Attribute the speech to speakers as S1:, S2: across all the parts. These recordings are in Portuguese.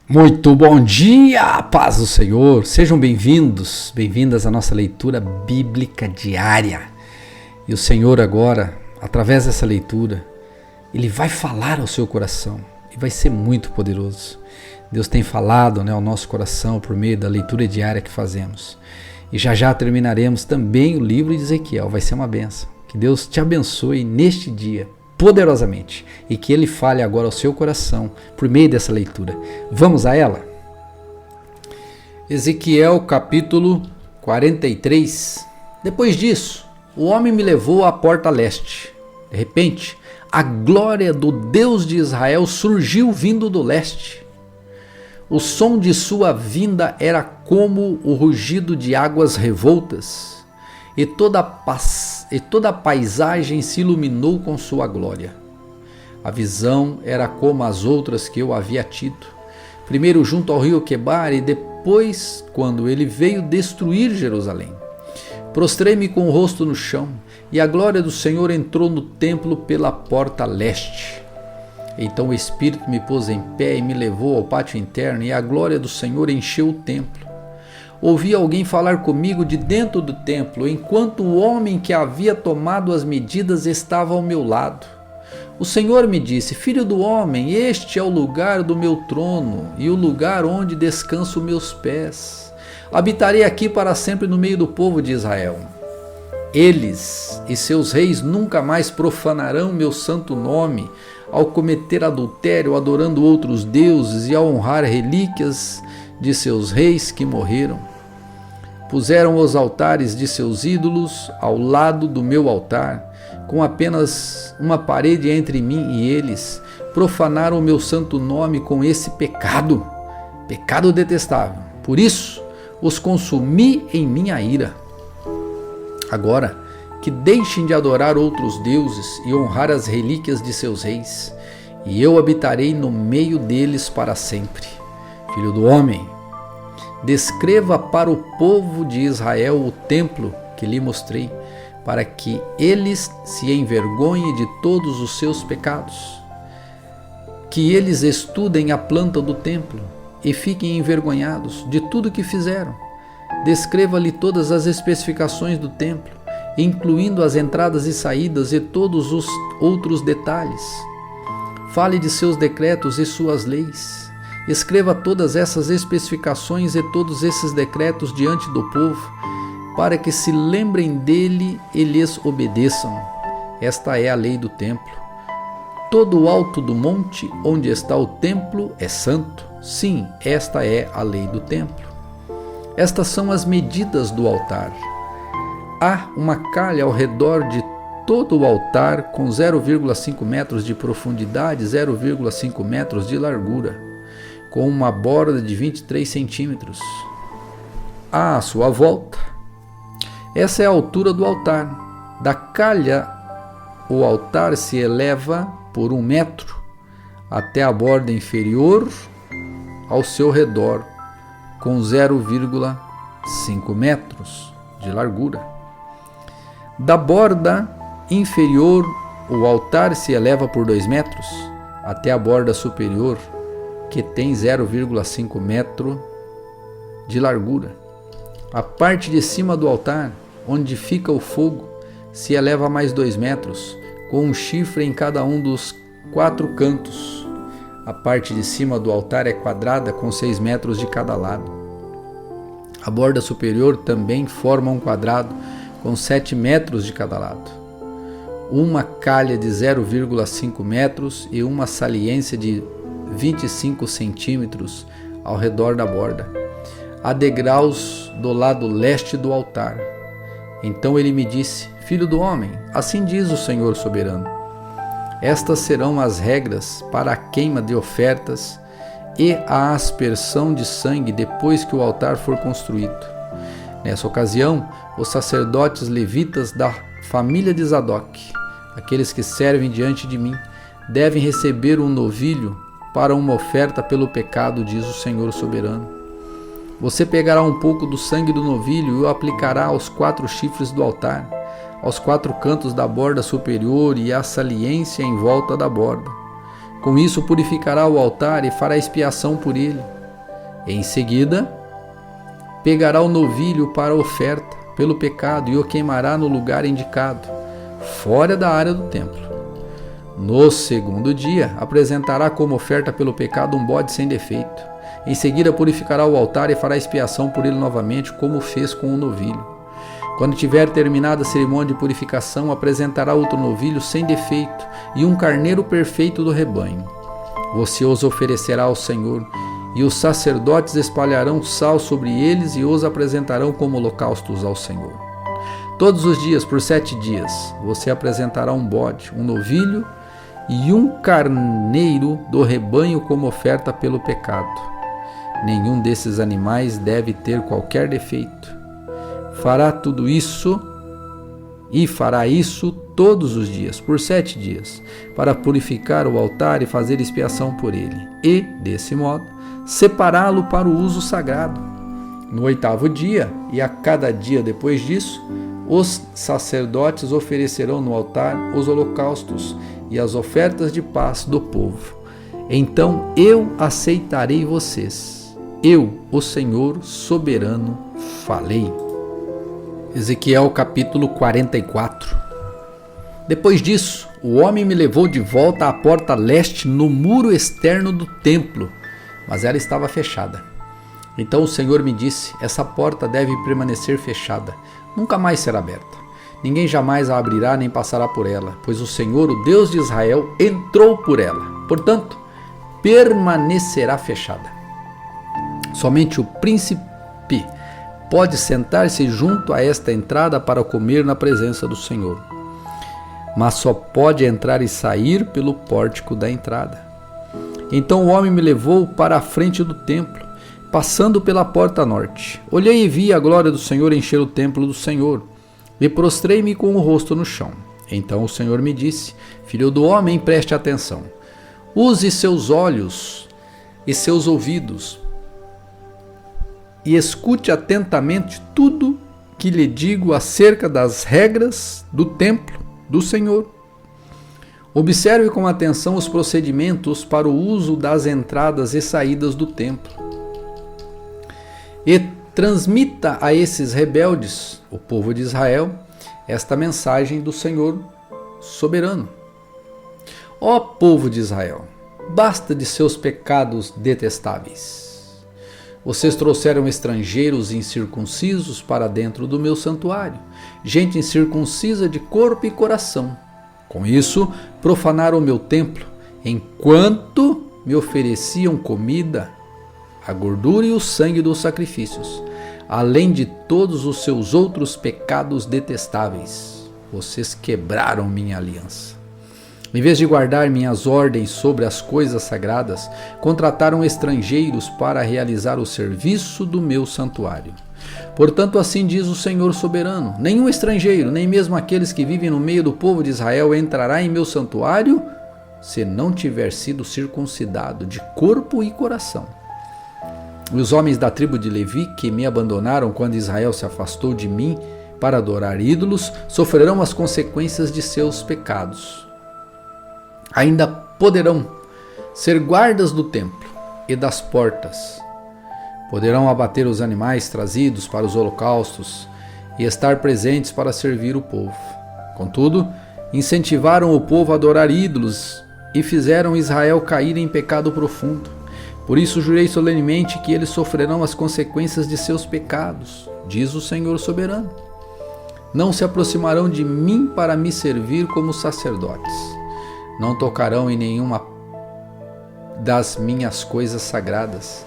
S1: Muito bom dia, paz do Senhor. Sejam bem-vindos, bem-vindas à nossa leitura bíblica diária. E o Senhor agora, através dessa leitura, Ele vai falar ao seu coração e vai ser muito poderoso. Deus tem falado, ao nosso coração por meio da leitura diária que fazemos. E já terminaremos também o livro de Ezequiel, vai ser uma bênção. Que Deus te abençoe neste dia poderosamente e que Ele fale agora ao seu coração por meio dessa leitura. Vamos a ela? Ezequiel capítulo 43. Depois disso, o homem me levou à porta leste. De repente, a glória do Deus de Israel surgiu vindo do leste. O som de sua vinda era como o rugido de águas revoltas, e toda a paisagem se iluminou com sua glória. A visão era como as outras que eu havia tido, primeiro junto ao rio Quebar e depois quando ele veio destruir Jerusalém. Prostrei-me com o rosto no chão, e a glória do Senhor entrou no templo pela porta leste. Então o Espírito me pôs em pé e me levou ao pátio interno, e a glória do Senhor encheu o templo. Ouvi alguém falar comigo de dentro do templo, enquanto o homem que havia tomado as medidas estava ao meu lado. O Senhor me disse: Filho do homem, este é o lugar do meu trono e o lugar onde descanso meus pés. Habitarei aqui para sempre no meio do povo de Israel. Eles e seus reis nunca mais profanarão meu santo nome ao cometer adultério, adorando outros deuses e ao honrar relíquias de seus reis que morreram. Puseram os altares de seus ídolos ao lado do meu altar, com apenas uma parede entre mim e eles. Profanaram o meu santo nome com esse pecado detestável. Por isso, os consumi em minha ira. Agora, que deixem de adorar outros deuses e honrar as relíquias de seus reis, e eu habitarei no meio deles para sempre. Filho do homem, descreva para o povo de Israel o templo que lhe mostrei, para que eles se envergonhem de todos os seus pecados. Que eles estudem a planta do templo e fiquem envergonhados de tudo que fizeram. Descreva-lhe todas as especificações do templo, incluindo as entradas e saídas e todos os outros detalhes. Fale de seus decretos e suas leis. Escreva todas essas especificações e todos esses decretos diante do povo, para que se lembrem dele e lhes obedeçam. Esta é a lei do templo. Todo o alto do monte onde está o templo é santo. Sim, esta é a lei do templo. Estas são as medidas do altar. Há uma calha ao redor de todo o altar com 0,5 metros de profundidade, 0,5 metros de largura, com uma borda de 23 centímetros. À sua volta, essa é a altura do altar. Da calha, o altar se eleva por 1 metro até a borda inferior ao seu redor, com 0,5 metros de largura. Da borda inferior, o altar se eleva por 2 metros até a borda superior, que tem 0,5 metro de largura. A parte de cima do altar, onde fica o fogo, se eleva mais 2 metros, com um chifre em cada um dos 4 cantos. A parte de cima do altar é quadrada, com 6 metros de cada lado. A borda superior também forma um quadrado, com 7 metros de cada lado. Uma calha de 0,5 metros e uma saliência de 25 centímetros ao redor da borda. Há degraus do lado leste do altar. Então ele me disse: Filho do homem, assim diz o Senhor soberano: estas serão as regras para a queima de ofertas e a aspersão de sangue depois que o altar for construído. Nessa ocasião, os sacerdotes levitas da família de Zadok, aqueles que servem diante de mim, devem receber um novilho para uma oferta pelo pecado, diz o Senhor soberano. Você pegará um pouco do sangue do novilho e o aplicará aos 4 chifres do altar, aos 4 cantos da borda superior e à saliência em volta da borda. Com isso purificará o altar e fará expiação por ele. Em seguida, pegará o novilho para a oferta pelo pecado e o queimará no lugar indicado, fora da área do templo. No segundo dia, apresentará como oferta pelo pecado um bode sem defeito. Em seguida, purificará o altar e fará expiação por ele novamente, como fez com o novilho. Quando tiver terminada a cerimônia de purificação, apresentará outro novilho sem defeito e um carneiro perfeito do rebanho. Você os oferecerá ao Senhor, e os sacerdotes espalharão sal sobre eles e os apresentarão como holocaustos ao Senhor. Todos os dias, por 7 dias, você apresentará um bode, um novilho e um carneiro do rebanho como oferta pelo pecado. Nenhum desses animais deve ter qualquer defeito. Fará tudo isso e fará isso todos os dias, por 7 dias, para purificar o altar e fazer expiação por ele, e, desse modo, separá-lo para o uso sagrado. No 8º dia, e a cada dia depois disso, os sacerdotes oferecerão no altar os holocaustos e as ofertas de paz do povo. Então eu aceitarei vocês. Eu, o Senhor soberano, falei. Ezequiel capítulo 44. Depois disso, o homem me levou de volta à porta leste no muro externo do templo, mas ela estava fechada. Então o Senhor me disse: essa porta deve permanecer fechada, nunca mais será aberta. Ninguém jamais a abrirá nem passará por ela, pois o Senhor, o Deus de Israel, entrou por ela. Portanto, permanecerá fechada. Somente o príncipe pode sentar-se junto a esta entrada para comer na presença do Senhor, mas só pode entrar e sair pelo pórtico da entrada. Então o homem me levou para a frente do templo, passando pela porta norte. Olhei e vi a glória do Senhor encher o templo do Senhor, e prostrei-me com o rosto no chão. Então o Senhor me disse: filho do homem, preste atenção. Use seus olhos e seus ouvidos e escute atentamente tudo que lhe digo acerca das regras do templo do Senhor. Observe com atenção os procedimentos para o uso das entradas e saídas do templo. E transmita a esses rebeldes, o povo de Israel, esta mensagem do Senhor soberano. Ó povo de Israel, basta de seus pecados detestáveis. Vocês trouxeram estrangeiros incircuncisos para dentro do meu santuário, gente incircuncisa de corpo e coração. Com isso, profanaram o meu templo, enquanto me ofereciam comida, a gordura e o sangue dos sacrifícios, além de todos os seus outros pecados detestáveis. Vocês quebraram minha aliança. Em vez de guardar minhas ordens sobre as coisas sagradas, contrataram estrangeiros para realizar o serviço do meu santuário. Portanto, assim diz o Senhor soberano: nenhum estrangeiro, nem mesmo aqueles que vivem no meio do povo de Israel, entrará em meu santuário se não tiver sido circuncidado de corpo e coração. Os homens da tribo de Levi, que me abandonaram quando Israel se afastou de mim para adorar ídolos, sofrerão as consequências de seus pecados. Ainda poderão ser guardas do templo e das portas. Poderão abater os animais trazidos para os holocaustos e estar presentes para servir o povo. Contudo, incentivaram o povo a adorar ídolos e fizeram Israel cair em pecado profundo. Por isso jurei solenemente que eles sofrerão as consequências de seus pecados, diz o Senhor soberano. Não se aproximarão de mim para me servir como sacerdotes. Não tocarão em nenhuma das minhas coisas sagradas,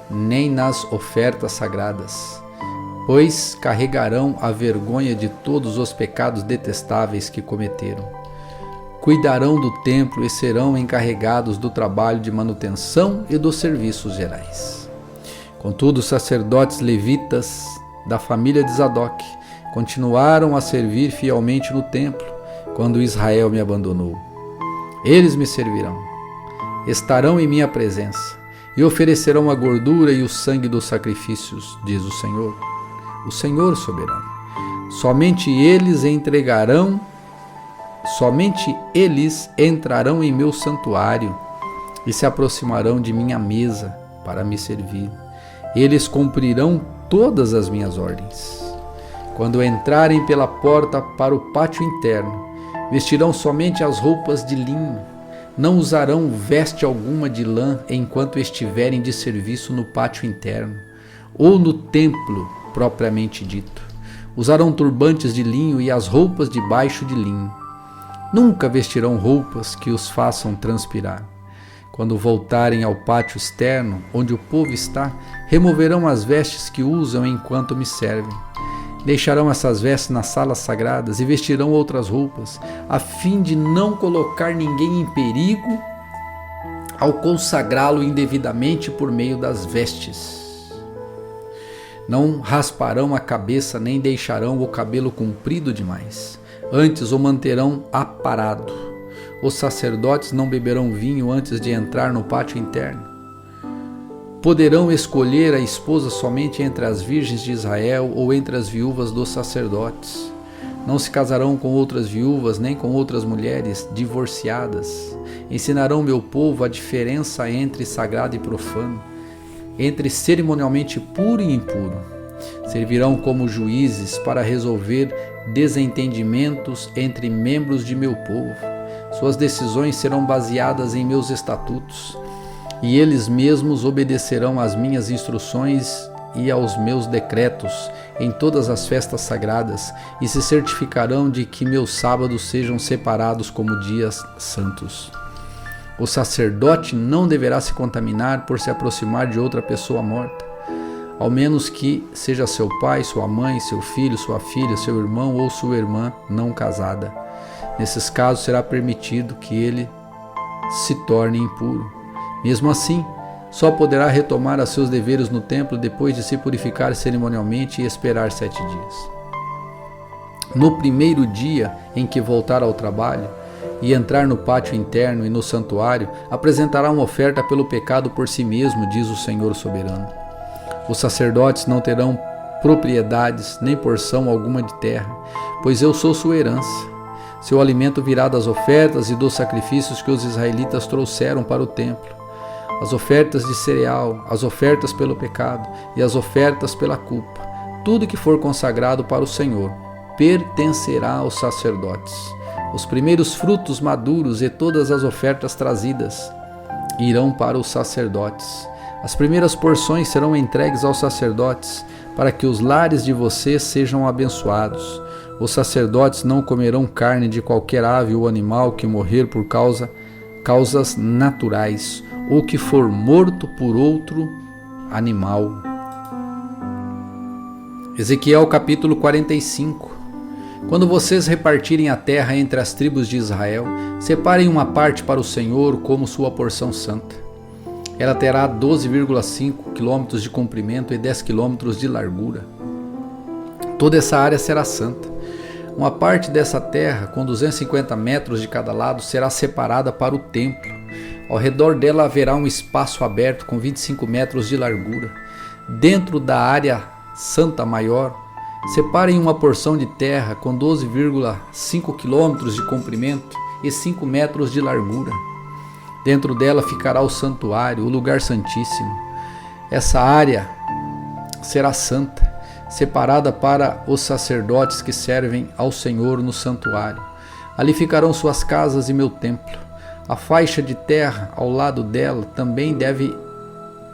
S1: nem nas ofertas sagradas, pois carregarão a vergonha de todos os pecados detestáveis que cometeram. Cuidarão do templo e serão encarregados do trabalho de manutenção e dos serviços gerais. Contudo, os sacerdotes levitas da família de Zadok continuaram a servir fielmente no templo quando Israel me abandonou. Eles me servirão, estarão em minha presença e oferecerão a gordura e o sangue dos sacrifícios, diz o Senhor soberano. Somente eles entrarão em meu santuário e se aproximarão de minha mesa para me servir. Eles cumprirão todas as minhas ordens. Quando entrarem pela porta para o pátio interno, vestirão somente as roupas de linho. Não usarão veste alguma de lã enquanto estiverem de serviço no pátio interno ou no templo propriamente dito. Usarão turbantes de linho e as roupas de baixo de linho. Nunca vestirão roupas que os façam transpirar. Quando voltarem ao pátio externo, onde o povo está, removerão as vestes que usam enquanto me servem. Deixarão essas vestes nas salas sagradas e vestirão outras roupas, a fim de não colocar ninguém em perigo ao consagrá-lo indevidamente por meio das vestes. Não rasparão a cabeça nem deixarão o cabelo comprido demais. Antes o manterão aparado. Os sacerdotes não beberão vinho antes de entrar no pátio interno. Poderão escolher a esposa somente entre as virgens de Israel ou entre as viúvas dos sacerdotes. Não se casarão com outras viúvas nem com outras mulheres divorciadas. Ensinarão meu povo a diferença entre sagrado e profano, entre cerimonialmente puro e impuro. Servirão como juízes para resolver desentendimentos entre membros de meu povo. Suas decisões serão baseadas em meus estatutos, e eles mesmos obedecerão às minhas instruções e aos meus decretos em todas as festas sagradas, e se certificarão de que meus sábados sejam separados como dias santos. O sacerdote não deverá se contaminar por se aproximar de outra pessoa morta, ao menos que seja seu pai, sua mãe, seu filho, sua filha, seu irmão ou sua irmã não casada. Nesses casos será permitido que ele se torne impuro. Mesmo assim, só poderá retomar a seus deveres no templo depois de se purificar cerimonialmente e esperar 7 dias. No primeiro dia em que voltar ao trabalho e entrar no pátio interno e no santuário, apresentará uma oferta pelo pecado por si mesmo, diz o Senhor soberano. Os sacerdotes não terão propriedades nem porção alguma de terra, pois eu sou sua herança. Seu alimento virá das ofertas e dos sacrifícios que os israelitas trouxeram para o templo. As ofertas de cereal, as ofertas pelo pecado e as ofertas pela culpa, tudo que for consagrado para o Senhor, pertencerá aos sacerdotes. Os primeiros frutos maduros e todas as ofertas trazidas irão para os sacerdotes. As primeiras porções serão entregues aos sacerdotes, para que os lares de vocês sejam abençoados. Os sacerdotes não comerão carne de qualquer ave ou animal que morrer por causas naturais, ou que for morto por outro animal. Ezequiel capítulo 45. Quando vocês repartirem a terra entre as tribos de Israel, separem uma parte para o Senhor como sua porção santa. Ela terá 12,5 km de comprimento e 10 km de largura. Toda essa área será santa. Uma parte dessa terra, com 250 metros de cada lado, será separada para o templo. Ao redor dela haverá um espaço aberto com 25 metros de largura. Dentro da área santa maior, separem uma porção de terra com 12,5 km de comprimento e 5 metros de largura. Dentro dela ficará o santuário, o lugar santíssimo. Essa área será santa, separada para os sacerdotes que servem ao Senhor no santuário. Ali ficarão suas casas e meu templo. A faixa de terra ao lado dela também deve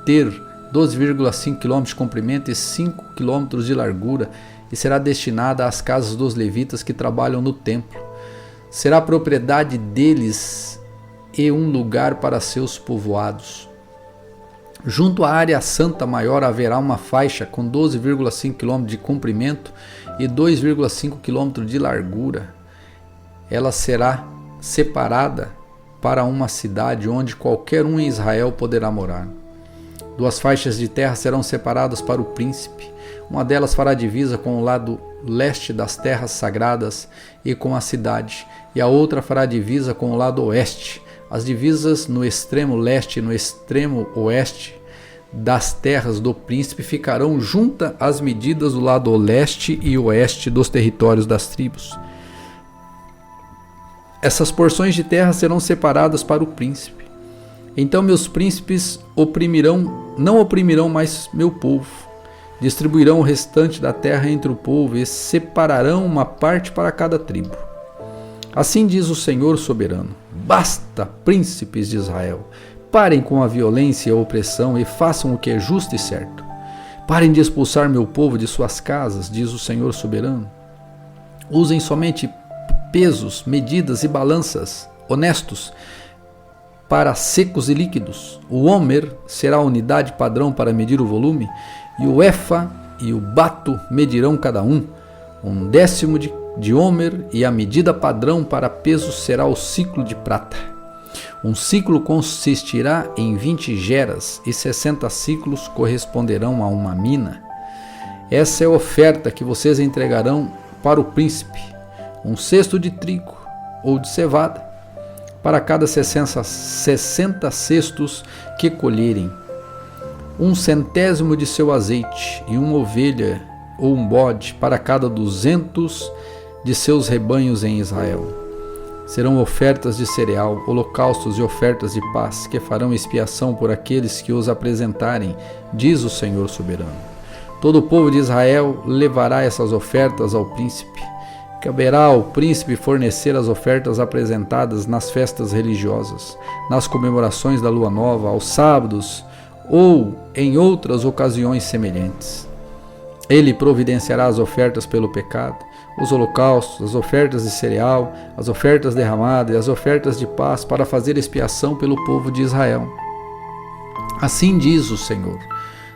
S1: ter 12,5 km de comprimento e 5 km de largura, e será destinada às casas dos levitas que trabalham no templo. Será propriedade deles e um lugar para seus povoados. Junto à área santa maior haverá uma faixa com 12,5 km de comprimento e 2,5 km de largura. Ela será separada para uma cidade onde qualquer um em Israel poderá morar. 2 faixas de terra serão separadas para o príncipe. Uma delas fará divisa com o lado leste das terras sagradas e com a cidade, e a outra fará divisa com o lado oeste. As divisas no extremo leste e no extremo oeste das terras do príncipe ficarão juntas às medidas do lado leste e oeste dos territórios das tribos. Essas porções de terra serão separadas para o príncipe. Então meus príncipes não oprimirão mais meu povo. Distribuirão o restante da terra entre o povo e separarão uma parte para cada tribo. Assim diz o Senhor soberano: basta, príncipes de Israel, parem com a violência e a opressão e façam o que é justo e certo. Parem de expulsar meu povo de suas casas, diz o Senhor soberano. Usem somente pesos, medidas e balanças honestos para secos e líquidos. O homer será a unidade padrão para medir o volume, e o efa e o bato medirão cada um. 1/10 de homer, e a medida padrão para peso será o ciclo de prata. Um ciclo consistirá em 20 geras, e 60 ciclos corresponderão a uma mina. Essa é a oferta que vocês entregarão para o príncipe: 1 cesto de trigo ou de cevada, para cada 60 cestos que colherem, 1/100 de seu azeite, e uma ovelha ou um bode para cada 200 de seus rebanhos em Israel. Serão ofertas de cereal, holocaustos e ofertas de paz, que farão expiação por aqueles que os apresentarem, diz o Senhor soberano. Todo o povo de Israel levará essas ofertas ao príncipe. Caberá ao príncipe fornecer as ofertas apresentadas nas festas religiosas, nas comemorações da lua nova, aos sábados ou em outras ocasiões semelhantes. Ele providenciará as ofertas pelo pecado, os holocaustos, as ofertas de cereal, as ofertas derramadas e as ofertas de paz para fazer expiação pelo povo de Israel. Assim diz o Senhor: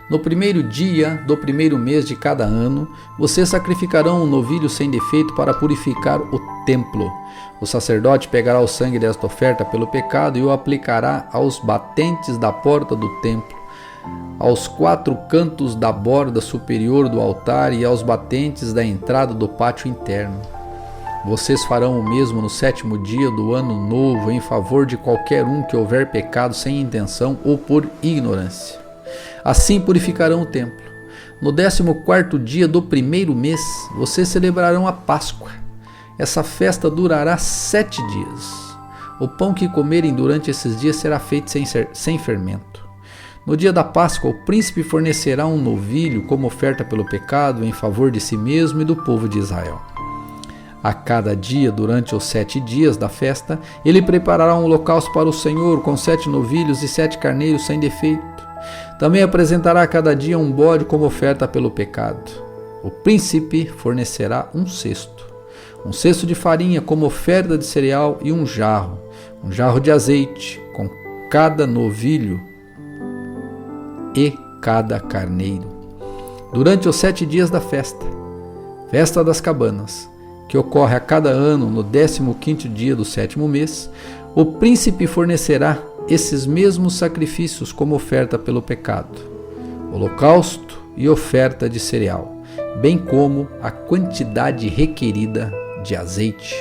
S1: no primeiro dia do primeiro mês de cada ano, vocês sacrificarão um novilho sem defeito para purificar o templo. O sacerdote pegará o sangue desta oferta pelo pecado e o aplicará aos batentes da porta do templo, aos 4 cantos da borda superior do altar e aos batentes da entrada do pátio interno. Vocês farão o mesmo no 7º dia do ano novo, em favor de qualquer um que houver pecado sem intenção ou por ignorância. Assim purificarão o templo. No 14º dia do primeiro mês, vocês celebrarão a Páscoa. Essa festa durará 7 dias. O pão que comerem durante esses dias será feito sem fermento. No dia da Páscoa, o príncipe fornecerá um novilho como oferta pelo pecado em favor de si mesmo e do povo de Israel. A cada dia, durante os 7 dias da festa, ele preparará um holocausto para o Senhor com 7 novilhos e 7 carneiros sem defeito. Também apresentará a cada dia um bode como oferta pelo pecado. O príncipe fornecerá um cesto de farinha como oferta de cereal e um jarro de azeite com cada novilho e cada carneiro. Durante os 7 dias da festa das cabanas, que ocorre a cada ano no 15º dia do 7º mês, o príncipe fornecerá esses mesmos sacrifícios como oferta pelo pecado, holocausto e oferta de cereal, bem como a quantidade requerida de azeite.